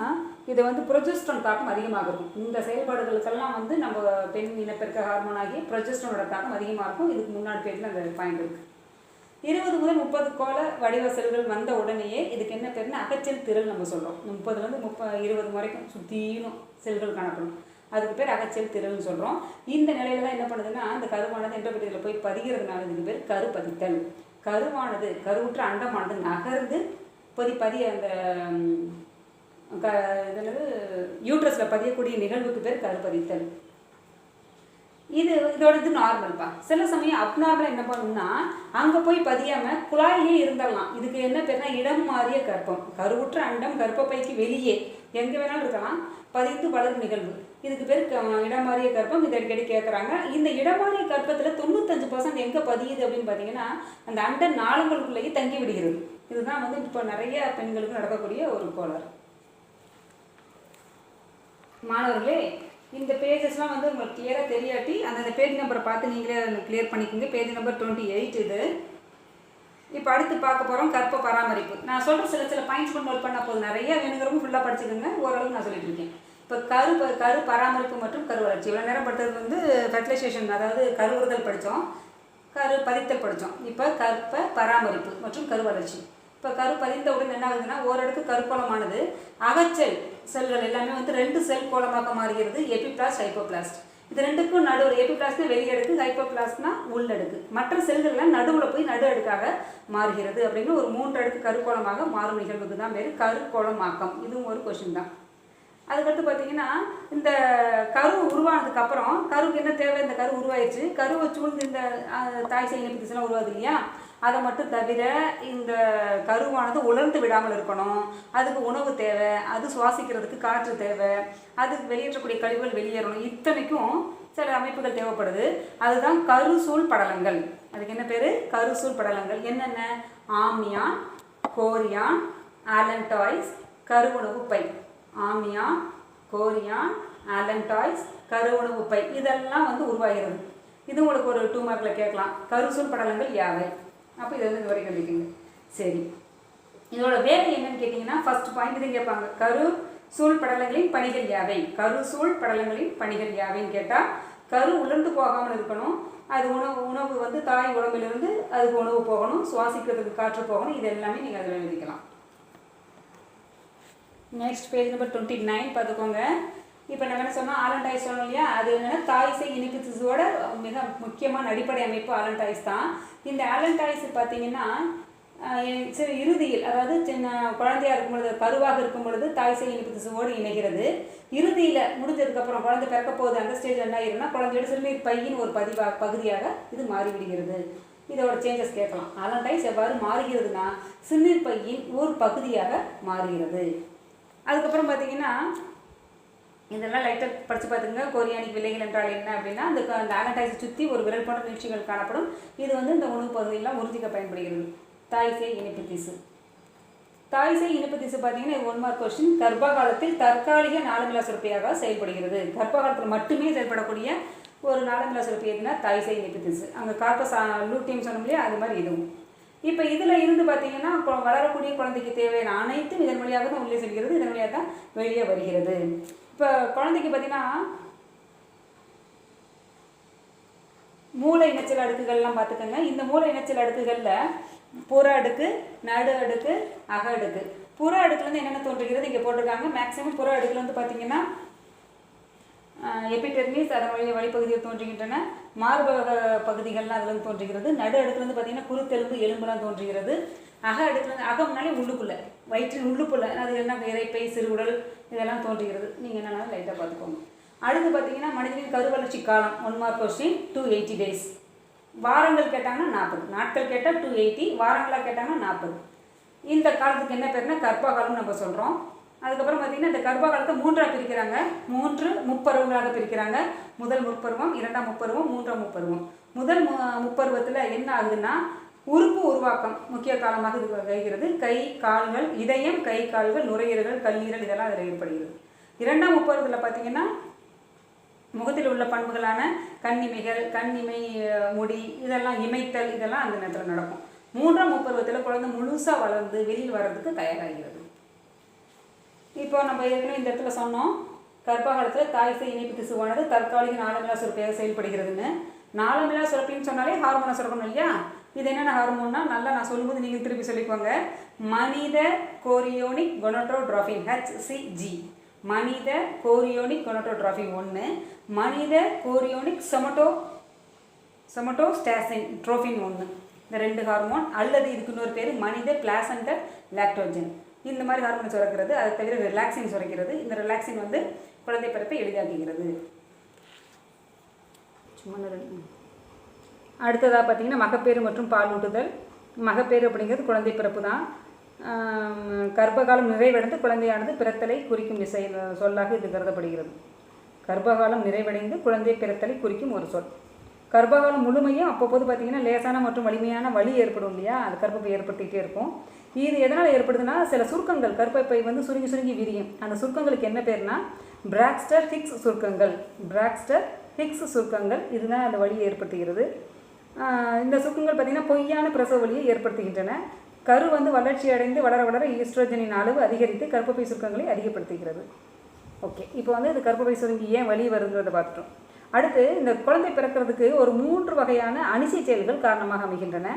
Speaker 1: இது வந்து ப்ரொஜெஸ்ட்ரான் தாக்கம் அதிகமாக இருக்கும். இந்த செயல்பாடுகளுக்கெல்லாம் வந்து நம்ம பெண் இனப்பெருக்க ஹார்மோன் ஆகிய ப்ரொஜெஸ்ட்ரானோட தாக்கம் அதிகமாக இருக்கும். இதுக்கு முன்னாடி பேஜில் அந்த பாயிண்ட் இருக்குது. 20 முதல் 30 கோள வடிவ செல்கள் வந்த உடனேயே இதுக்கு என்ன பேருன்னா அகச்செல் திரள் நம்ம சொல்கிறோம். 30 20 வரைக்கும் சுற்றியும் செல்கள் காணப்படும். அதுக்கு பேர் அகச்செல் திரள்னு சொல்கிறோம். இந்த நிலையில தான் என்ன பண்ணுதுன்னா அந்த கருவானது என்டோபெட்டியில் போய் பதிகிறதுனால இதுக்கு பேர் கருப்பதித்தல். கருவானது கருவுற்ற அண்டமானது நகர்ந்து அந்த யூட்ரஸில் பதியக்கூடிய நிகழ்வுக்கு பேர் கருப்பதித்தல். இதோட இது நார்மல்ப்பா. சில சமயம் அப்நார்மலாக என்ன பண்ணணும்னா அங்கே போய் பதியாமல் குழாயிலே இருந்துடலாம். இதுக்கு என்ன பேர்னா இடம் மாறிய கர்ப்பம். கருவுற்ற அண்டம் கர்ப்பப்பைக்கு வெளியே எங்கே வேணாலும் இருக்கலாம், பதிந்து வளரும் நிகழ்வு. இதுக்கு பேர் இடம் மாறிய கர்ப்பம். இதை அடிக்கடி கேட்குறாங்க. இந்த இடமாறிய கர்ப்பத்தில் 95% எங்கே பதியுது அப்படின்னு பார்த்தீங்கன்னா அந்த அண்ட நாளங்களுக்குள்ளேயே தங்கி விடுகிறது. இதுதான் வந்து இப்போ நிறைய பெண்களுக்கு நடக்கக்கூடிய ஒரு கோளாறு. மாணவர்களே, இந்த பேஜஸ்லாம் வந்து உங்களுக்கு கிளியராக தெரியாட்டி அந்த பேஜ் நம்பரை பார்த்து நீங்களே கிளியர் பண்ணிக்கோங்க. பேஜ் நம்பர் 28 இது. இப்போ அடுத்து பார்க்க போகிறோம் கர்ப்ப பராமரிப்பு. நான் சொல்கிற சில பாயிண்ட்ஸ் மட்டும் நோட் பண்ணால் போதும். நிறைய வேணுங்கிறவங்க ஃபுல்லாக படிச்சுக்கோங்க. ஓரளவுக்கு நான் சொல்லிட்டு இருக்கேன். இப்போ கரு பராமரிப்பு மற்றும் கரு வளர்ச்சி. இவ்வளோ நேரம் படித்தது வந்து ஃபெர்டிலைசேஷன், அதாவது கருவுறுதல் படித்தோம், கரு பதித்தல் படித்தோம். இப்போ கர்ப்ப பராமரிப்பு மற்றும் கரு வளர்ச்சி. இப்போ கரு பதிந்தவுடன் என்ன ஆகுதுன்னா ஓரடுக்கு கருக்கோளமானது அகச்செல் செல்கள் எல்லாமே வந்து 2 செல் கோளமாக மாறுகிறது. எபிபிளாஸ்ட், ஹைப்போபிளாஸ்ட். இது ரெண்டுக்கும் நடுவில் எபிபிளாஸ்ட்னா வெளியடுக்கு, ஹைப்போபிளாஸ்ட்னா உள்ளடுக்கு. மற்ற செல்கள்லாம் நடுவில் போய் நடு அடுக்காக மாறுகிறது. அப்படின்னு ஒரு 3 அடுக்கு கருக்கோளமாக மாறும் நிகழ்வுக்கு தான் பேர் கருக்கோளமாக்கம். இதுவும் ஒரு கொஸ்டின் தான். அதுக்கடுத்து பார்த்தீங்கன்னா இந்த கரு உருவானதுக்கப்புறம் கருவுக்கு என்ன தேவை, இந்த கரு உருவாயிடுச்சு, கருவை சூழ்ந்து இந்த தாய் சேய் இணைப்பு திசுலாம் உருவாது இல்லையா, அதை மட்டும் தவிர இந்த கருவானது உலர்ந்து விடாமல் இருக்கணும். அதுக்கு உணவு தேவை, அது சுவாசிக்கிறதுக்கு காற்று தேவை, அதுக்கு வெளியேற்றக்கூடிய கழிவுகள் வெளியேறணும். இத்தனைக்கும் சில அமைப்புகள் தேவைப்படுது. அதுதான் கருசூழ் படலங்கள். அதுக்கு என்ன பேர், கருசூழ் படலங்கள். என்னென்ன, amnion, chorion, ஆலன்டாய்ஸ், கருவுணவு by. Amnion, chorion, ஆலன்டாய்ஸ், கருவுணவு by, இதெல்லாம் வந்து உருவாகிறது. இது உங்களுக்கு ஒரு 2 மார்க்கில் கேட்கலாம். கருசூழ் படலங்கள் யாவை? அப்போ இதை வந்து இது வரைக்கும் எழுதிக்கோங்க. சரி, இதோட வேலை என்னன்னு கேட்டிங்கன்னா ஃபர்ஸ்ட் பாயிண்ட் இதை கேட்பாங்க. கருசூழ் படலங்களின் பணிகள் யாவை? கருசூழ் படலங்களின் பணிகள் யாவைன்னு கேட்டால் கரு உலர்ந்து போகாமல் இருக்கணும். அது உணவு வந்து தாய் உடம்பிலிருந்து அதுக்கு உணவு போகணும், சுவாசிக்கிறதுக்கு காற்று போகணும். இது எல்லாமே நீங்கள் அதில் எழுதிக்கலாம். நெக்ஸ்ட் பேஜ் நம்பர் 29 பார்த்துக்கோங்க. இப்போ நம்ம என்ன சொன்னால் ஆலன்டாய்ஸ் சொன்னோம் இல்லையா, அது என்னென்னா தாய் சேய் இணைப்பு திசுவோட மிக முக்கியமான அடிப்படை அமைப்பு ஆலன்டாய்ஸ் தான். இந்த ஆலன்டாய்ஸ் பார்த்தீங்கன்னா சரி இறுதியில், அதாவது சின்ன குழந்தையாக இருக்கும் பொழுது, கருவாக இருக்கும் பொழுது தாய் சேய் இணைப்பு திசுவோடு இணைகிறது. இறுதியில் முடிஞ்சதுக்கப்புறம் குழந்தை பிறக்க போகுது, அந்த ஸ்டேஜ் என்ன ஆயிருன்னா குழந்தையோட சிறுநீர் பையின் ஒரு பகுதியாக இது மாறிவிடுகிறது. இதோட சேஞ்சஸ் கேட்கலாம். ஆலன்டாய்ஸ் எவ்வாறு மாறுகிறதுனா சிறுநீர் பையின் ஒரு பகுதியாக மாறுகிறது. அதுக்கப்புறம் பார்த்தீங்கன்னா இதெல்லாம் லைட்டாக படித்து பார்த்துங்க. கோரியானிக் விலைகள் என்றால் என்ன அப்படின்னா அந்த ஆலன்டாய்ஸை சுற்றி ஒரு விரல் போன்ற நீட்சிகள் காணப்படும். இது வந்து இந்த உணவு பகுதியெல்லாம் உறுதிக்க பயன்படுகிறது. தாய் சேய் இணைப்பு திசு. தாய் சேய் இணைப்பு திசு பார்த்தீங்கன்னா 1 மார்க் கொஸ்டின். கர்ப்ப காலத்தில் தற்காலிக நாளமில்லா சுரப்பியாக செயல்படுகிறது. கர்ப்ப காலத்தில் மட்டுமே செயல்படக்கூடிய ஒரு நாளமில்லா சுரப்பி எதுனா தாய் சேய் இணைப்பு திசு. அங்கே கார்பஸ் லூட்டியம் சொன்னோம் இல்லையா, அது மாதிரி இதுவும். இப்போ இதில் இருந்து பார்த்தீங்கன்னா வளரக்கூடிய குழந்தைக்கு தேவையான அனைத்தும் இதன் வழியாக தான் உள்ளே செல்கிறது, இதன் வழியாக தான் வெளியே வருகிறது. இப்போ குழந்தைக்கு பார்த்தீங்கன்னா மூளை இணைச்சல் அடுக்குகள்லாம் பார்த்துக்கோங்க. இந்த மூளை இணைச்சல் அடுக்குகளில் புற அடுக்கு, நடு அடுக்கு, அக அடுக்கு. புற அடுக்குலேருந்து என்னென்ன தோன்றுகிறது இங்கே போட்டிருக்காங்க. மேக்ஸிமம் புற அடுக்குல வந்து பார்த்தீங்கன்னா எபிடெர்மிஸ் அதன் வழிப்பகுதியில் தோன்றுகின்றன. மார்பக பகுதிகள்லாம் அதில் தோன்றுகிறது. நடு அடுக்குலேருந்து பார்த்திங்கன்னா குருத்தெலும்பு எலும்புலாம் தோன்றுகிறது. அக அடுக்குலேருந்து அகம்னாலே உள்ளுக்குள்ளே வயிற்றின் உள்ளுக்குள்ளே அது என்ன இறைப்பை சிறுகுடல் இதெல்லாம் தோன்றுகிறது. நீங்கள் என்னென்னாலும் லைட்டாக பார்த்துக்கோங்க. அடுத்து பார்த்திங்கன்னா மனிதனின் கருவளர்ச்சி காலம் 1 மார்க் கொஸ்டின் 280 days. வாரங்கள் கேட்டாங்கன்னா 40, நாட்கள் கேட்டால் 280, வாரங்களாக கேட்டாங்கன்னா 40. இந்த காலத்துக்கு என்ன பேருனா கர்ப்ப காலம்னு நம்ம சொல்கிறோம். அதுக்கப்புறம் பார்த்திங்கன்னா இந்த கர்ப்ப காலத்தை 3ஆக பிரிக்கிறாங்க. 3 முப்பருவங்களாக பிரிக்கிறாங்க. முதல் முப்பருவம், 2ஆம் முப்பருவம், 3ஆம் முப்பருவம். முதல் முப்பருவத்தில் என்ன ஆகுதுன்னா உறுப்பு உருவாக்கம் முக்கிய காலமாக இது கழிகிறது. கை கால்கள், இதயம், கை கால்கள், நுரையீரல்கள், கல்லீரல் இதெல்லாம் அதில் ஏற்படுகிறது. 2ஆம் முப்பருவத்தில் பார்த்திங்கன்னா முகத்தில் உள்ள பண்புகளான கண்ணிமைகள், கண்ணிமை முடி இதெல்லாம் இமைத்தல் இதெல்லாம் அந்த நேரத்தில் நடக்கும். 3ஆம் முப்பருவத்தில் குழந்தை முழுசாக வளர்ந்து வெளியில் வர்றதுக்கு தயாராகிறது. இப்போ நம்ம ஏற்கனவே இந்த இடத்துல சொன்னோம், கர்ப்ப காலத்தில் தாய் சேய் இணைப்பு திசுவானது தற்காலிக நாளமில்லா சுரப்பியாக செயல்படுகிறதுன்னு. நாளமில்லா சுரப்பின்னு சொன்னாலே ஹார்மோனை சுரக்கணும் இல்லையா? இது என்னென்ன ஹார்மோன்னா நல்லா நான் சொல்லும்போது நீங்கள் திருப்பி சொல்லிக்கோங்க. மனித கோரியோனிக் கொனட்டோட்ரோபின் HCG, மனித கோரியோனிக் கொனட்டோட்ரோபின் 1, மனித கோரியோனிக் சொமட்டோஸ்டாசின் ட்ரோபின் 1, இந்த 2 ஹார்மோன். அல்லது இதுக்கு இன்னொரு பேர் மனித பிளாசண்டர் லாக்டோஜன். இந்த மாதிரி ஹார்மோன் சுரக்கிறது. அதை தவிர ரிலாக்சின் சுரக்கிறது. இந்த ரிலாக்சின் வந்து குழந்தை பிறப்பை எளிதாக்குகிறது. அடுத்ததாக பார்த்திங்கன்னா மகப்பேறு மற்றும் பாலூட்டுதல். மகப்பேறு அப்படிங்கிறது குழந்தை பிறப்பு தான். கர்ப்பகாலம் நிறைவடைந்து குழந்தையானது பிறத்தலை குறிக்கும் சொல்லாக இது கருதப்படுகிறது. கர்ப்பகாலம் நிறைவடைந்து குழந்தை பிறத்தலை குறிக்கும் ஒரு சொல். கர்ப்பகாலம் முழுமையும் அப்போது பார்த்திங்கன்னா லேசான மற்றும் வலிமையான வலி ஏற்படும் இல்லையா? அது கர்ப்பப்பை ஏற்படுத்திகிட்டே இருக்கும். இது எதனால் ஏற்படுதுன்னா சில சுருக்கங்கள் கர்ப்பப்பை வந்து சுருங்கி விரியும். அந்த சுருக்கங்களுக்கு என்ன பேர்னா பிராக்ஸ்டர் ஹிக்ஸ் சுருக்கங்கள். பிராக்ஸ்டர் ஹிக்ஸ் சுருக்கங்கள் இதுதான் அந்த வலியை ஏற்படுத்துகிறது. இந்த சுருக்கங்கள் பார்த்திங்கன்னா பொய்யான பிரசவ வலியை ஏற்படுத்துகின்றன. கரு வந்து வளர்ச்சி அடைந்து வளர வளர ஈஸ்ட்ரோஜனின் அளவு அதிகரித்து கர்ப்பப்பை சுருக்கங்களை அதிகப்படுத்துகிறது. ஓகே, இப்போ வந்து இது கர்ப்பப்பை சுருங்கி ஏன் வலி வருங்கிறத பார்த்துட்டோம். அடுத்து இந்த குழந்தை பிறக்கிறதுக்கு ஒரு 3 வகையான அனிசை செயல்கள் காரணமாக அமைகின்றன.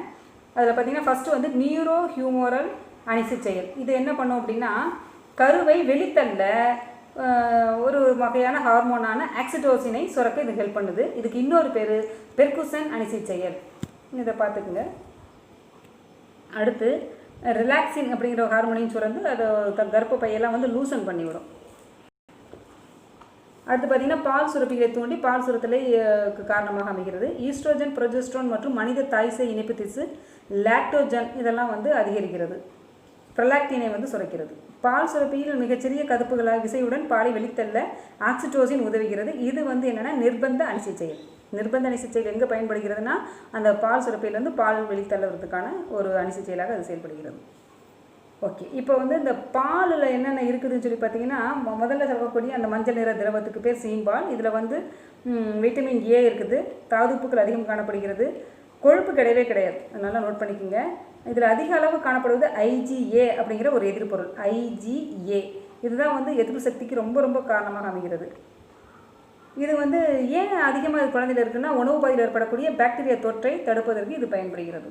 Speaker 1: அதில் பார்த்திங்கன்னா ஃபஸ்ட்டு வந்து நியூரோ ஹியூமோரல் அனிசை செயல். இது என்ன பண்ணும் அப்படின்னா கருவை வெளித்தள்ள ஒரு வகையான ஹார்மோனான ஆக்சிடோசினை சுரக்க இது ஹெல்ப் பண்ணுது. இதுக்கு இன்னொரு பேர் பெர்குசன் அனிசை செயல். இதை பார்த்துக்குங்க. அடுத்து ரிலாக்சின் அப்படிங்கிற ஹார்மோனையும் சுரந்து அதை கர்ப்பப்பையெல்லாம் வந்து லூசன் பண்ணிவிடும். அடுத்து பார்த்திங்கன்னா பால் சுரப்பிகளை தூண்டி பால் சுரத்தலை காரணமாக அமைகிறது. ஈஸ்ட்ரோஜன், ப்ரொஜெஸ்ட்ரோன் மற்றும் மனித தாய் சேய் இணைப்பு திசு லாக்டோஜன் இதெல்லாம் வந்து அதிகரிக்கிறது. ப்ரொலாக்டினை வந்து சுரக்கிறது. பால் சுரப்பியில் மிகச்சிறிய கதுப்புகளாக விசையுடன் பாலை வெளித்தள்ள ஆக்சிடோசின் உதவுகிறது. இது வந்து என்னென்னா நிர்பந்த அனிசை செயல். நிர்பந்த அனிசை செயல் எங்கே பயன்படுகிறதுனா அந்த பால் சுரப்பியிலேருந்து பால் வெளித்தள்ளுறதுக்கான ஒரு அனிசை செயலாக அது செயல்படுகிறது. ஓகே, இப்போ வந்து இந்த பாலில் என்னென்ன இருக்குதுன்னு சொல்லி பார்த்தீங்கன்னா முதல்ல சொல்லக்கூடிய அந்த மஞ்சள் நிற திரவத்துக்கு பேர் சீம்பால். இதில் வந்து விட்டமின் ஏ இருக்குது. தாதுப்புக்கள் அதிகம் காணப்படுகிறது. கொழுப்பு கிடையவே கிடையாது, அதனால் நோட் பண்ணிக்கோங்க. இதில் அதிக அளவு காணப்படுவது IgA அப்படிங்கிற ஒரு எதிர்ப்பொருள். IgA இதுதான் வந்து எதிர்ப்பு சக்திக்கு ரொம்ப ரொம்ப காரணமாக அமைகிறது. இது வந்து ஏன் அதிகமாக குழந்தையில் இருக்குன்னா உணவு பாதையில் ஏற்படக்கூடிய பாக்டீரியா தொற்றை தடுப்பதற்கு இது பயன்படுகிறது.